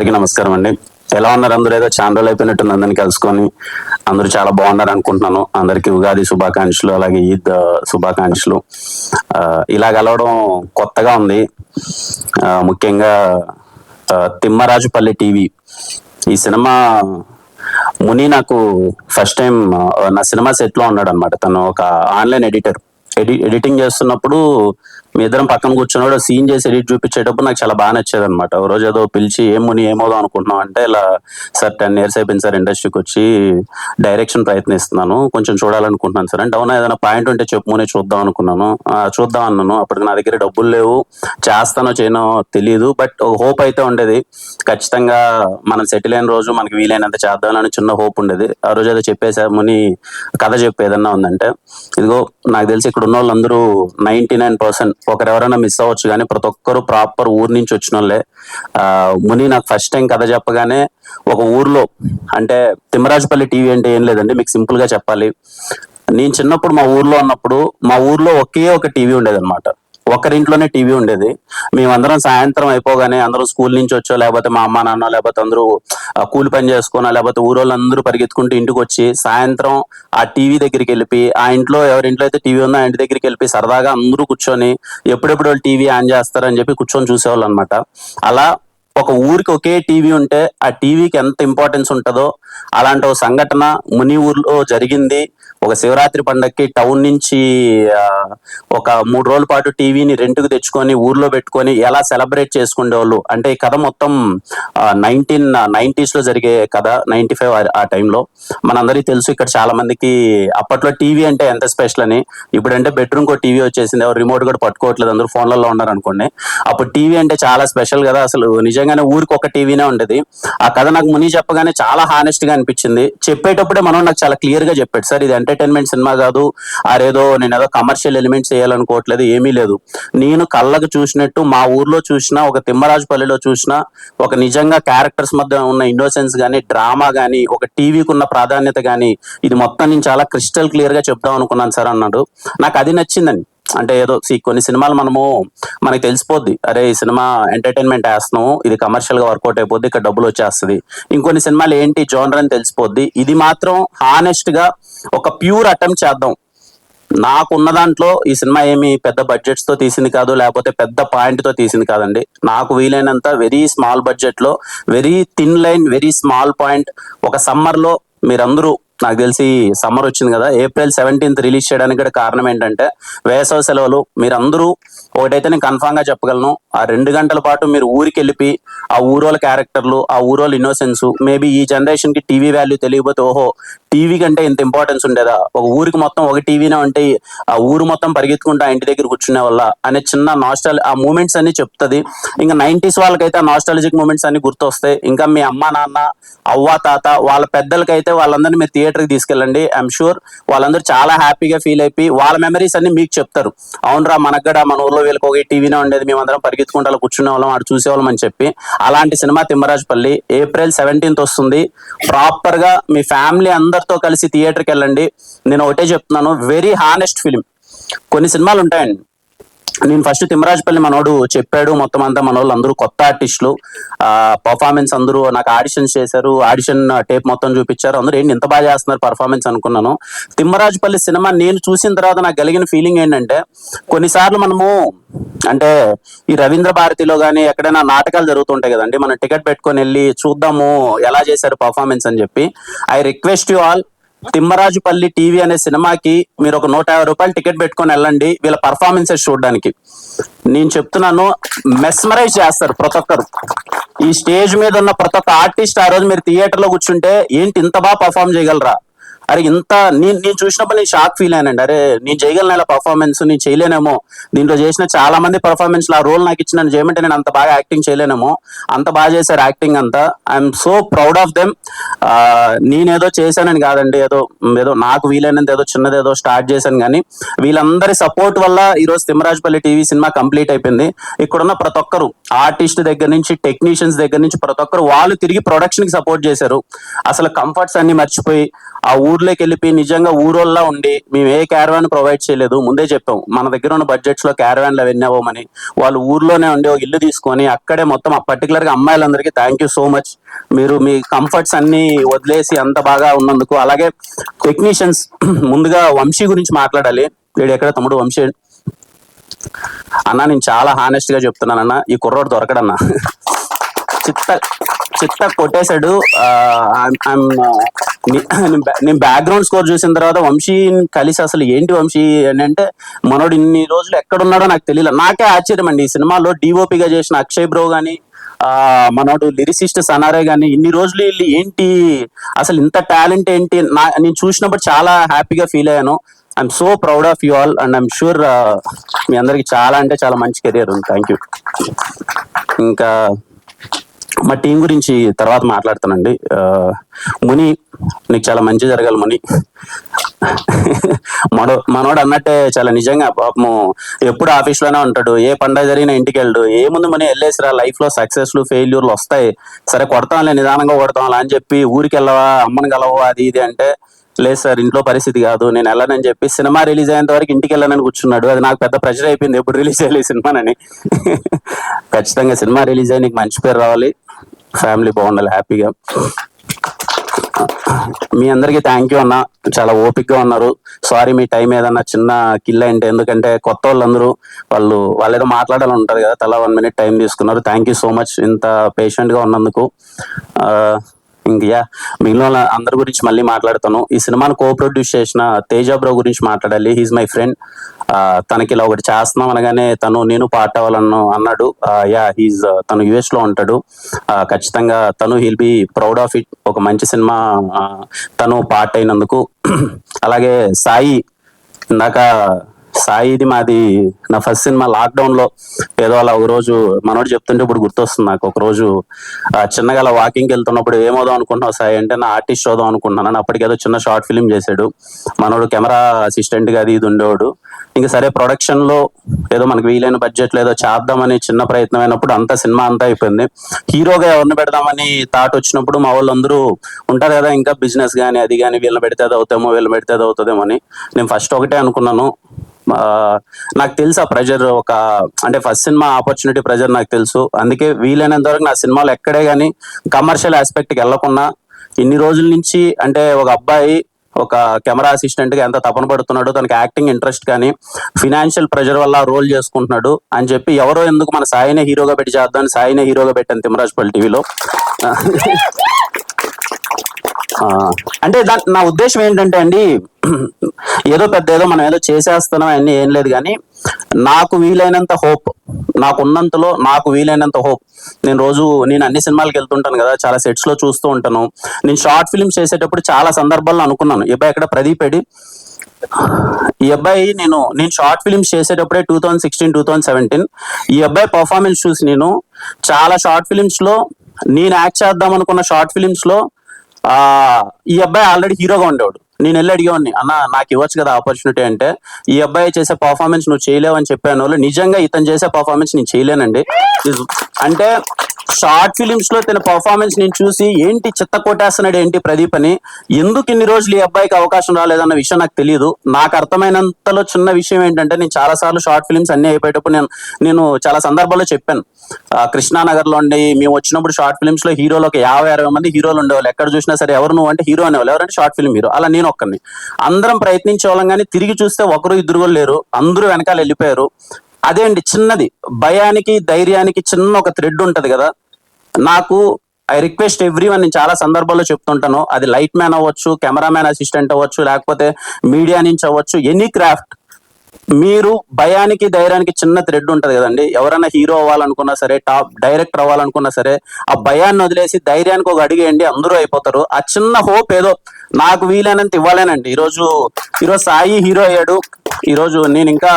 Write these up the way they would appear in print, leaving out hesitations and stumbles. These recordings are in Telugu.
అందరికీ నమస్కారం అండి. ఎలా ఉన్నారు అందరూ? ఏదో చాలా రోజులు అయిపోయినట్టుంది అందరిని కలుసుకొని. అందరూ చాలా బాగున్నారు అనుకుంటున్నాను. అందరికీ ఉగాది శుభాకాంక్షలు, అలాగే ఈద్ శుభాకాంక్షలు. ఇలా కలవడం కొత్తగా ఉంది. ముఖ్యంగా తిమ్మరాజుపల్లి టీవీ ఈ సినిమా ముని నాకు ఫస్ట్ టైం నా సినిమా సెట్ లో ఉన్నాడు అనమాట. తను ఒక ఆన్లైన్ ఎడిటర్. ఎడిటింగ్ చేస్తున్నప్పుడు మీ ఇద్దరం పక్కన కూర్చున్నాడు, సీన్ చేసి ఎడిట్ చూపించేటప్పుడు నాకు చాలా బాగా నచ్చేది అనమాట. ఓ రోజు ఏదో పిలిచి ముని ఏమోదో అనుకుంటున్నాం అంటే, ఇలా సార్ 10 years అయిపోయింది సార్ ఇండస్ట్రీకి వచ్చి, డైరెక్షన్ ప్రయత్నిస్తున్నాను, కొంచెం చూడాలనుకుంటున్నాను సార్ అంటే, అవునా ఏదైనా పాయింట్ ఉంటే చెప్పు ముని చూద్దాం అనుకున్నాను. చూద్దాం అన్నాను. అప్పటికి నా దగ్గర డబ్బులు లేవు, చేస్తానో చేయనో తెలియదు, బట్ హోప్ అయితే ఉండేది. ఖచ్చితంగా మనం సెటిల్ అయిన రోజు మనకి వీలైనంత చేద్దామని చిన్న హోప్ ఉండేది. ఆ రోజు ఏదో చెప్పేసారు, ముని కథ చెప్పు ఏదన్నా ఉందంటే. ఇదిగో నాకు తెలిసి ఇక్కడ ఉన్న వాళ్ళందరూ 99% ఒకరెవరైనా మిస్ అవ్వచ్చు, కానీ ప్రతి ఒక్కరు ప్రాపర్ ఊరు నుంచి వచ్చిన వాళ్ళే. ముని నాకు ఫస్ట్ టైం కథ చెప్పగానే ఒక ఊర్లో, అంటే తిమ్మరాజుపల్లి టీవీ అంటే ఏం లేదండి, మీకు సింపుల్ గా చెప్పాలి. నేను చిన్నప్పుడు మా ఊర్లో ఉన్నప్పుడు మా ఊర్లో ఒకే ఒక టీవీ ఉండేది అనమాట. ఒకరింట్లోనే టీవీ ఉండేది. మేమందరం సాయంత్రం అయిపోగానే అందరూ స్కూల్ నుంచి వచ్చో, లేకపోతే మా అమ్మ నాన్న, లేకపోతే అందరూ కూలి పని చేసుకున్నా, లేకపోతే ఊరోళ్ళందరూ పరిగెత్తుకుంటూ ఇంటికి వచ్చి సాయంత్రం ఆ టీవీ దగ్గరికి వెళ్ళిపోయి, ఆ ఇంట్లో ఎవరింట్లో అయితే టీవీ ఉందో ఆ ఇంటి దగ్గరికి వెళ్ళిపోయి సరదాగా అందరూ కూర్చొని ఎప్పుడెప్పుడు వాళ్ళు టీవీ ఆన్ చేస్తారని చెప్పి కూర్చొని చూసేవాళ్ళు అనమాట. అలా ఒక ఊరికి ఒకే టీవీ ఉంటే ఆ టీవీకి ఎంత ఇంపార్టెన్స్ ఉంటుందో అలాంటి ఒక సంఘటన ముని ఊర్లో జరిగింది. ఒక శివరాత్రి పండగకి టౌన్ నుంచి ఒక 3 రోజుల పాటు టీవీని రెంట్కు తెచ్చుకొని ఊర్లో పెట్టుకొని ఎలా సెలబ్రేట్ చేసుకునేవాళ్ళు అంటే, ఈ కథ మొత్తం 1990s లో జరిగే కథ. 95 ఆ టైంలో మనందరికీ తెలుసు. ఇక్కడ చాలా మందికి అప్పట్లో టీవీ అంటే ఎంత స్పెషల్ అని. ఇప్పుడంటే బెడ్రూమ్ కో టీవీ వచ్చేసింది, ఎవరు రిమోట్ కూడా పట్టుకోవట్లేదు, అందరూ ఫోన్లలో ఉన్నారు అనుకోండి. అప్పుడు టీవీ అంటే చాలా స్పెషల్ కదా. అసలు నిజంగానే ఊరికి ఒక టీవీనే ఉండేది. ఆ కథ నాకు ముని చెప్పగానే చాలా హానెస్ట్ గా అనిపించింది. చెప్పేటప్పుడే మనం నాకు చాలా క్లియర్ గా చెప్పాడు, సార్ ఇది ఎంటర్టైన్మెంట్ సినిమా కాదు, ఆరేదో నేను ఏదో కమర్షియల్ ఎలిమెంట్స్ చేయాలనుకోవట్లేదు, ఏమీ లేదు. నేను కళ్ళకు చూసినట్టు మా ఊర్లో చూసిన, ఒక తిమ్మరాజుపల్లిలో చూసిన ఒక నిజంగా క్యారెక్టర్స్ మధ్య ఉన్న ఇన్నోసెన్స్ కానీ, డ్రామా కానీ, ఒక టీవీకి ఉన్న ప్రాధాన్యత కానీ, ఇది మొత్తం నేను చాలా క్రిస్టల్ క్లియర్ గా చెప్దాం అనుకున్నాను సార్ అన్నాడు. నాకు అది నచ్చిందండి. అంటే ఏదో కొన్ని సినిమాలు మనకి తెలిసిపోద్ది, అరే ఈ సినిమా ఎంటర్టైన్మెంట్ వేస్తున్నాము, ఇది కమర్షియల్ గా వర్కౌట్ అయిపోద్ది, ఇక్కడ డబ్బులు వచ్చేస్తుంది. ఇంకొన్ని సినిమాలు ఏంటి జోనర్ అని తెలిసిపోద్ది. ఇది మాత్రం హానెస్ట్ గా ఒక ప్యూర్ అటెంప్ట్ చేద్దాం. నాకున్న దాంట్లో ఈ సినిమా ఏమి పెద్ద బడ్జెట్స్ తో తీసింది కాదు, లేకపోతే పెద్ద పాయింట్ తో తీసింది కాదండి. నాకు వీలైనంత వెరీ స్మాల్ బడ్జెట్ లో, very thin line, very small point. ఒక సమ్మర్ లో మీరందరూ, నాకు తెలిసి సమ్మర్ వచ్చింది కదా, April 17th రిలీజ్ చేయడానికి కూడా కారణం ఏంటంటే వేసవి సెలవులు. మీరందరూ ఒకటైతే నేను కన్ఫామ్ గా చెప్పగలను, ఆ 2 గంటల పాటు మీరు ఊరికి వెళ్ళిపోయి ఆ ఊరోళ్ళ క్యారెక్టర్లు, ఆ ఊరోళ్ళ ఇన్నోసెన్స్, మేబీ ఈ జనరేషన్ కి టీవీ వాల్యూ తెలియకపోతే, ఓహో టీవీ కంటే ఇంత ఇంపార్టెన్స్ ఉండేదా, ఒక ఊరికి మొత్తం ఒక టీవీనే ఉంటే ఆ ఊరు మొత్తం పరిగెత్తుకుంటూ ఆ ఇంటి దగ్గర కూర్చునే వల్ల అనే చిన్న ఆ మూమెంట్స్ అన్ని చెప్తుంది. ఇంకా 90s వాళ్ళకైతే ఆ నాస్టాలజిక్ మూమెంట్స్ అన్ని గుర్తొస్తాయి. ఇంకా మీ అమ్మ నాన్న, అవ్వ తాత వాళ్ళ పెద్దలకైతే వాళ్ళందరినీ మీరు థియేటర్కి తీసుకెళ్ళండి. ఐఎమ్ షూర్ వాళ్ళందరూ చాలా హ్యాపీగా ఫీల్ అయిపోయి వాళ్ళ మెమరీస్ అన్ని మీకు చెప్తారు. అవునరా మనకు కూడా మన ఊర్లో వీళ్ళకి ఒక టీవీనే ఉండేది, మేమందరం పరిగెత్తుకుంటూ కూర్చునే వాళ్ళం, ఆడు చూసేవాళ్ళం అని చెప్పి. అలాంటి సినిమా తిమ్మరాజుపల్లి. April 17th వస్తుంది. ప్రాపర్ గా మీ ఫ్యామిలీ అందరితో కలిసి థియేటర్కి వెళ్ళండి. నేను ఒకటే చెప్తున్నాను, వెరీ హానెస్ట్ ఫిలిం. కొన్ని సినిమాలు ఉంటాయండి, నేను ఫస్ట్ తిమ్మరాజుపల్లి మనోడు చెప్పాడు, మొత్తం అంతా మన వాళ్ళు అందరూ కొత్త ఆర్టిస్టులు, పర్ఫార్మెన్స్ అందరూ నాకు ఆడిషన్స్ చేశారు, ఆడిషన్ టేప్ మొత్తం చూపించారు, అందరూ ఏంటి ఇంత బాగా చేస్తున్నారు పర్ఫార్మెన్స్ అనుకున్నాను. తిమ్మరాజుపల్లి సినిమా నేను చూసిన తర్వాత నాకు కలిగిన ఫీలింగ్ ఏంటంటే, కొన్నిసార్లు మనము అంటే ఈ రవీంద్ర భారతిలో కానీ ఎక్కడైనా నాటకాలు జరుగుతుంటాయి కదండి, మనం టికెట్ పెట్టుకొని వెళ్ళి చూద్దాము ఎలా చేశారు పర్ఫార్మెన్స్ అని చెప్పి. I request you all, Thimmarajupalli TV అనే సినిమాకి మీరు ఒక 150 రూపాయలు టికెట్ పెట్టుకొని వెళ్ళండి వీళ్ళ పర్ఫార్మెన్సెస్ చూడడానికి. నేను చెప్తున్నాను, మెస్మరైజ్ చేస్తారు ప్రతి ఒక్కరు. ఈ స్టేజ్ మీద ఉన్న ప్రతి ఒక్క ఆర్టిస్ట్ ఆ రోజు మీరు థియేటర్ లో కూర్చుంటే, ఏంటి ఇంత బాగా పర్ఫార్మ్ చేయగలరా, అరే ఇంత నేను చూసినప్పుడు నేను షాక్ ఫీల్ అయ్యానండి. అరే నేను చేయగలను ఇలా పర్ఫార్మెన్స్, నేను చేయలేనేమో, దీంట్లో చేసిన చాలా మంది పర్ఫార్మెన్స్ ఆ రోల్ నాకు ఇచ్చి నన్ను చేయమంటే నేను అంత బాగా యాక్టింగ్ చేయలేనేమో, అంత బాగా చేశారు యాక్టింగ్ అంతా. I'm so proud of them. నేనేదో చేశానని కాదండి, ఏదో నాకు వీలైనంత ఏదో చిన్నదేదో స్టార్ట్ చేశాను, కానీ వీళ్ళందరి సపోర్ట్ వల్ల ఈరోజు తిమ్మరాజుపల్లి టీవీ సినిమా కంప్లీట్ అయిపోయింది. ఇక్కడున్న ప్రతి ఒక్కరు, ఆర్టిస్ట్ దగ్గర నుంచి టెక్నీషియన్స్ దగ్గర నుంచి ప్రతి ఒక్కరు, వాళ్ళు తిరిగి ప్రొడక్షన్ కి సపోర్ట్ చేశారు. అసలు కంఫర్ట్స్ అన్ని మర్చిపోయి ఆ ఊర్లో ఊర్లోకి వెళ్ళిపోయి నిజంగా ఊరోల్లా ఉండి మేము ఏ క్యారవాన్ ప్రొవైడ్ చేయలేదు, ముందే చెప్పాం మన దగ్గర ఉన్న బడ్జెట్స్ లో క్యారవాన్లు అవన్నీ అవ్వమని. వాళ్ళు ఊర్లోనే ఉండి ఒక ఇల్లు తీసుకొని అక్కడే మొత్తం పర్టికులర్ గా అమ్మాయిలందరికీ థ్యాంక్ యూ సో మచ్. మీరు మీ కంఫర్ట్స్ అన్ని వదిలేసి అంత బాగా ఉన్నందుకు. అలాగే టెక్నీషియన్స్, ముందుగా వంశీ గురించి మాట్లాడాలి. వీడు ఎక్కడ తమ్ముడు వంశీ అన్న, నేను చాలా హానెస్ట్ గా చెప్తున్నానన్న, ఈ కుర్రోడు దొరకడన్నా. చిత్త చిత్త కొట్టేశాడు. నేను బ్యాక్గ్రౌండ్ స్కోర్ చూసిన తర్వాత వంశీ కలిసి అసలు ఏంటి వంశీ అని అంటే, మనోడు ఇన్ని రోజులు ఎక్కడున్నాడో నాకు తెలియదు. నాకే ఆశ్చర్యం అండి, ఈ సినిమాలో డిఓపిగా చేసిన అక్షయ్ బ్రో గాని, మనోడు లిరిసిస్ట్ సనారే గాని, ఇన్ని రోజులు వీళ్ళు ఏంటి అసలు ఇంత టాలెంట్ ఏంటి నేను చూసినప్పుడు చాలా హ్యాపీగా ఫీల్ అయ్యాను. I'm so proud of you all and I'm sure మీ అందరికి చాలా అంటే చాలా మంచి కెరియర్ ఉంది. Thank you. ఇంకా మా టీం గురించి తర్వాత మాట్లాడతానండి. ముని, నీకు చాలా మంచి జరగాలి ముని. మనోడు అన్నట్టే చాలా నిజంగా పాపము ఎప్పుడు ఆఫీస్లోనే ఉంటాడు, ఏ పండగ జరిగినా ఇంటికి వెళ్ళడు. ఏముంది మని వెళ్ళేసిరా, లైఫ్లో సక్సెస్లు ఫెయిల్యూర్లు వస్తాయి, సరే కొడతాంలే నిదానంగా కొడతాంలే అని చెప్పి ఊరికి వెళ్ళవా, అమ్మని కలవా, అది ఇది అంటే, లేదు సార్ ఇంట్లో పరిస్థితి కాదు నేను వెళ్ళనని చెప్పి సినిమా రిలీజ్ అయ్యేంత వరకు ఇంటికి వెళ్ళనని కూర్చున్నాడు. అది నాకు పెద్ద ప్రెషర్ అయిపోయింది, ఎప్పుడు రిలీజ్ అయ్యలేదు సినిమానని. ఖచ్చితంగా సినిమా రిలీజ్ అయ్యి నీకు మంచి పేరు రావాలి, ఫ్యామిలీ బాగుండాలి హ్యాపీగా. మీ అందరికీ థ్యాంక్ యూ అన్న, చాలా ఓపిక్గా ఉన్నారు. సారీ మీ టైం ఏదన్నా చిన్న కిల్ అయింటే, ఎందుకంటే కొత్త వాళ్ళందరూ వాళ్ళు ఏదో మాట్లాడాలని ఉంటారు కదా, తలా 1 minute టైం తీసుకున్నారు. థ్యాంక్ యూ సో మచ్ ఇంత పేషెంట్గా ఉన్నందుకు. ఇంక మిగిలిన అందరి గురించి మళ్ళీ మాట్లాడతాను. ఈ సినిమాను ప్రొడ్యూస్ చేసిన తేజ బ్రో గురించి మాట్లాడాలి. He's my friend. తనకి ఇలా ఒకటి చేస్తున్నాం అనగానే నేను పార్ట్ అవ్వాలను అన్నాడు. తను యుఎస్ లో ఉంటాడు. ఖచ్చితంగా he'll be proud of it. ఒక మంచి సినిమా తను పార్ట్ అయినందుకు. అలాగే సాయి, ఇందాక సాయిది మాది నా ఫస్ట్ సినిమా లాక్డౌన్ లో ఏదో అలా ఒక రోజు మనోడు చెప్తుంటే ఇప్పుడు గుర్తొస్తుంది నాకు. ఒక రోజు చిన్నగా అలా వాకింగ్కి వెళ్తున్నప్పుడు ఏమవుదాం అనుకుంటున్నావు సాయి అంటే, నా ఆర్టిస్ట్ అవుదాం అనుకుంటున్నాను. అప్పటికేదో చిన్న షార్ట్ ఫిలిం చేశాడు మనోడు, కెమెరా అసిస్టెంట్ గా అది ఇది ఉండేవాడు. ఇంకా సరే ప్రొడక్షన్ లో ఏదో మనకు వీలైన బడ్జెట్ లో ఏదో చేద్దామని చిన్న ప్రయత్నం అయినప్పుడు అంతా సినిమా అంతా అయిపోయింది. హీరోగా ఎవరిని పెడదామని థాట్ వచ్చినప్పుడు మా వాళ్ళందరూ ఉంటారు కదా, ఇంకా బిజినెస్ కానీ అది కానీ, వీళ్ళని పెడితే అది అవుతామో వీళ్ళని పెడితే అది అవుతుందేమో అని. నేను ఫస్ట్ ఒకటే అనుకున్నాను, నాకు తెలుసు ఆ ప్రెజర్, అంటే ఫస్ట్ సినిమా ఆపర్చునిటీ ప్రెజర్ నాకు తెలుసు. అందుకే వీలైనంత వరకు నా సినిమాలు ఎక్కడే కానీ కమర్షియల్ ఆస్పెక్ట్కి వెళ్లకుండా ఇన్ని రోజుల నుంచి, అంటే ఒక అబ్బాయి ఒక కెమెరా అసిస్టెంట్ గా ఎంత తపన పడుతున్నాడు, తనకి యాక్టింగ్ ఇంట్రెస్ట్ కానీ ఫినాన్షియల్ ప్రెజర్ వల్ల రోల్ చేసుకుంటున్నాడు అని చెప్పి ఎవరో ఎందుకు మన సాయినే హీరోగా పెట్టి చేద్దాం, సాయినే హీరోగా పెట్టాను తిమ్మరాజుపల్లి టీవీలో. అంటే నా ఉద్దేశం ఏంటంటే అండి, ఏదో మనం ఏదో చేసేస్తున్నాం అన్నీ ఏం లేదు, కానీ నాకు వీలైనంత హోప్, నాకున్నంతలో నాకు వీలైనంత హోప్. నేను అన్ని సినిమాలకు వెళ్తుంటాను కదా, చాలా సెట్స్ లో చూస్తూ ఉంటాను. నేను షార్ట్ ఫిల్మ్స్ చేసేటప్పుడు చాలా సందర్భాల్లో అనుకున్నాను, ఈ అబ్బాయి ఎక్కడ ప్రదీప్ ఎడి, ఈ అబ్బాయి నేను షార్ట్ ఫిల్మ్స్ చేసేటప్పుడే 2016, 2017 ఈ అబ్బాయి పర్ఫార్మెన్స్ చూసి నేను చాలా షార్ట్ ఫిల్మ్స్ లో, నేను యాక్ట్ చేద్దాం అనుకున్న షార్ట్ ఫిల్మ్స్ లో ఈ అబ్బాయి ఆల్రెడీ హీరోగా ఉండేవాడు. నేను వెళ్ళి అడిగేవాడిని, అన్న నాకు ఇవ్వచ్చు కదా ఆపర్చునిటీ అంటే, ఈ అబ్బాయి చేసే పర్ఫార్మెన్స్ నువ్వు చేయలేవు అని చెప్పాను. వాళ్ళు నిజంగా ఇతను చేసే పర్ఫార్మెన్స్ నేను చేయలేనండి. అంటే షార్ట్ ఫిలిమ్స్ లో తన పర్ఫార్మెన్స్ నేను చూసి ఏంటి చిత్త కొట్టేస్తున్నాడు ఏంటి ప్రదీప్ అని, ఎందుకు ఇన్ని రోజులు ఈ అబ్బాయికి అవకాశం రాలేదన్న విషయం నాకు తెలియదు. నాకు అర్థమైనంతలో చిన్న విషయం ఏంటంటే, నేను చాలా సార్లు షార్ట్ ఫిలిమ్స్ అన్ని అయిపోయేటప్పుడు నేను చాలా సందర్భాల్లో చెప్పాను, కృష్ణానగర్ లో ఉండి మేము వచ్చినప్పుడు షార్ట్ ఫిలిమ్స్ లో హీరోలు ఒక 50-60 మంది హీరోలు ఉండేవాళ్ళు. ఎక్కడ చూసినా సరే ఎవరు నువ్వు అంటే హీరో అనేవాళ్ళు, ఎవరంటే షార్ట్ ఫిల్మ్ హీరో. అలా నేను ఒక్కరిని, అందరం ప్రయత్నించే వాళ్ళం, కానీ తిరిగి చూస్తే ఒకరు ఇద్దరు కూడా లేరు, అందరూ వెనకాల వెళ్ళిపోయారు. అదే అండి చిన్నది, భయానికి ధైర్యానికి చిన్న ఒక థ్రెడ్ ఉంటది కదా. నాకు ఐ రిక్వెస్ట్ ఎవ్రీవన్, నేను చాలా సందర్భాల్లో చెప్తుంటాను, అది లైట్ మ్యాన్ అవ్వచ్చు, కెమెరామ్యాన్ అసిస్టెంట్ అవ్వచ్చు, లేకపోతే మీడియా నుంచి అవ్వచ్చు, ఎనీ క్రాఫ్ట్, మీరు భయానికి ధైర్యానికి చిన్న థ్రెడ్ ఉంటది కదండి. ఎవరైనా హీరో అవ్వాలనుకున్నా సరే, టాప్ డైరెక్టర్ అవ్వాలనుకున్నా సరే, ఆ భయాన్ని వదిలేసి ధైర్యానికి ఒక అడిగేయండి, అందరూ అయిపోతారు. ఆ చిన్న హోప్ ఏదో నాకు వీలైనంత ఇవ్వాలేనండి. ఈరోజు సాయి హీరో అయ్యాడు. ఈరోజు నేను ఇంకా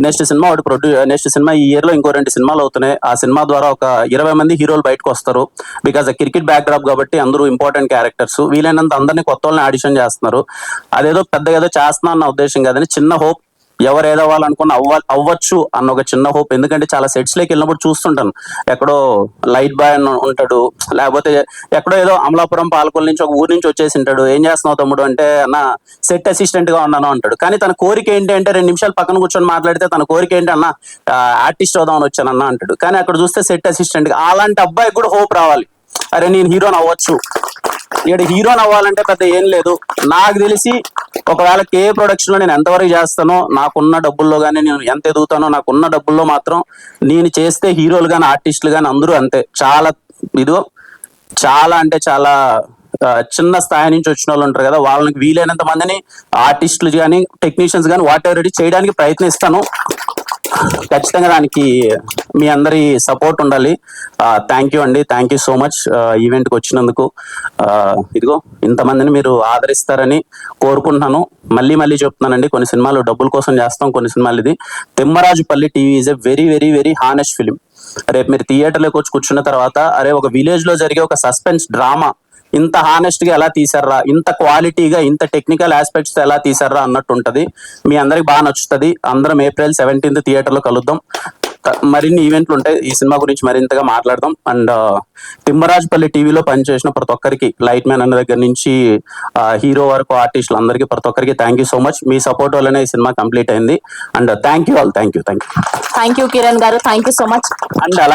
నెక్స్ట్ సినిమా ఈ ఇయర్ లో ఇంకో 2 సినిమాలు అవుతున్నాయి. ఆ సినిమా ద్వారా ఒక 20 మంది హీరోలు బయటకు వస్తారు. బికాజ్ క్రికెట్ బ్యాక్ డ్రాప్ కాబట్టి అందరూ ఇంపార్టెంట్ క్యారెక్టర్స్. వీలైనంత అందరినీ కొత్త వాళ్ళని ఆడిషన్ చేస్తున్నారు. అదేదో పెద్దగా ఏదో చేస్తున్నా అన్న ఉద్దేశం కాదని చిన్న హోప్, ఎవరు ఏదో అవ్వాలనుకున్న అవ్వచ్చు అన్న ఒక చిన్న హోప్. ఎందుకంటే చాలా సెట్స్ లోకి వెళ్ళినప్పుడు చూస్తుంటాను, ఎక్కడో లైట్ బాయ్ అని ఉంటాడు, లేకపోతే ఎక్కడో ఏదో అమలాపురం పాలకొల నుంచి ఒక ఊరు నుంచి వచ్చేసి ఉంటాడు. ఏం చేస్తున్నావు తమ్ముడు అంటే, అన్న సెట్ అసిస్టెంట్ గా ఉన్నాను అంటాడు. కానీ తన కోరిక ఏంటి అంటే 2 నిమిషాలు పక్కన కూర్చొని మాట్లాడితే తన కోరిక ఏంటి అన్న ఆర్టిస్ట్ అవుదామని వచ్చానన్న అంటాడు. కానీ అక్కడ చూస్తే సెట్ అసిస్టెంట్ గా. అలాంటి అబ్బాయికి కూడా హోప్ రావాలి, అరే నేను హీరోని అవ్వచ్చు. ఇక్కడ హీరోని అవ్వాలంటే పెద్ద ఏం లేదు. నాకు తెలిసి ఒకవేళ కే ప్రొడక్షన్ లో నేను ఎంతవరకు చేస్తానో, నాకున్న డబ్బుల్లో కానీ నేను ఎంత ఎదుగుతానో, నాకున్న డబ్బుల్లో మాత్రం నేను చేస్తే హీరోలు కానీ ఆర్టిస్టులు కానీ అందరూ అంతే. చాలా ఇదిగో చాలా అంటే చాలా చిన్న స్థాయి నుంచి వచ్చిన వాళ్ళు ఉంటారు కదా, వాళ్ళకి వీలైనంత మందిని ఆర్టిస్టులు కానీ టెక్నీషియన్స్ కానీ వాట్ ఎవర్ చేయడానికి ప్రయత్నిస్తాను. ఖచ్చితంగా దానికి మీ అందరి సపోర్ట్ ఉండాలి. థ్యాంక్ యూ అండి, థ్యాంక్ యూ సో మచ్ ఈవెంట్కి వచ్చినందుకు. ఇదిగో ఇంతమందిని మీరు ఆదరిస్తారని కోరుకుంటున్నాను. మళ్ళీ మళ్ళీ చెప్తున్నానండి, కొన్ని సినిమాలు డబ్బుల కోసం చేస్తాం, కొన్ని సినిమాలు ఇది. Thimmarajupalli TV is a very very very honest film. రేపు మీరు థియేటర్లోకి వచ్చి కూర్చున్న తర్వాత, అరే ఒక విలేజ్ లో జరిగే ఒక సస్పెన్స్ డ్రామా ఇంత హానెస్ట్ గా ఎలా తీసారా, ఇంత క్వాలిటీగా ఇంత టెక్నికల్ ఆస్పెక్ట్స్ ఎలా తీసారా అన్నట్టు ఉంటది. మీ అందరికి బాగా నచ్చుతుంది. అందరం April 17th థియేటర్లో కలుద్దాం. మరిన్ని ఈవెంట్లు ఉంటాయి, ఈ సినిమా గురించి మరింతగా మాట్లాడదాం. అండ్ తిమ్మరాజుపల్లి టీవీలో పనిచేసిన ప్రతి ఒక్కరికి, లైట్ మ్యాన్ అన్న దగ్గర నుంచి హీరో వరకు ఆర్టిస్టులు అందరికీ ప్రతి ఒక్కరికి థ్యాంక్ యూ సో మచ్. మీ సపోర్ట్ వల్లనే ఈ సినిమా కంప్లీట్ అయింది. And thank you all, thank you Kiran garu, thank you so much. And అలా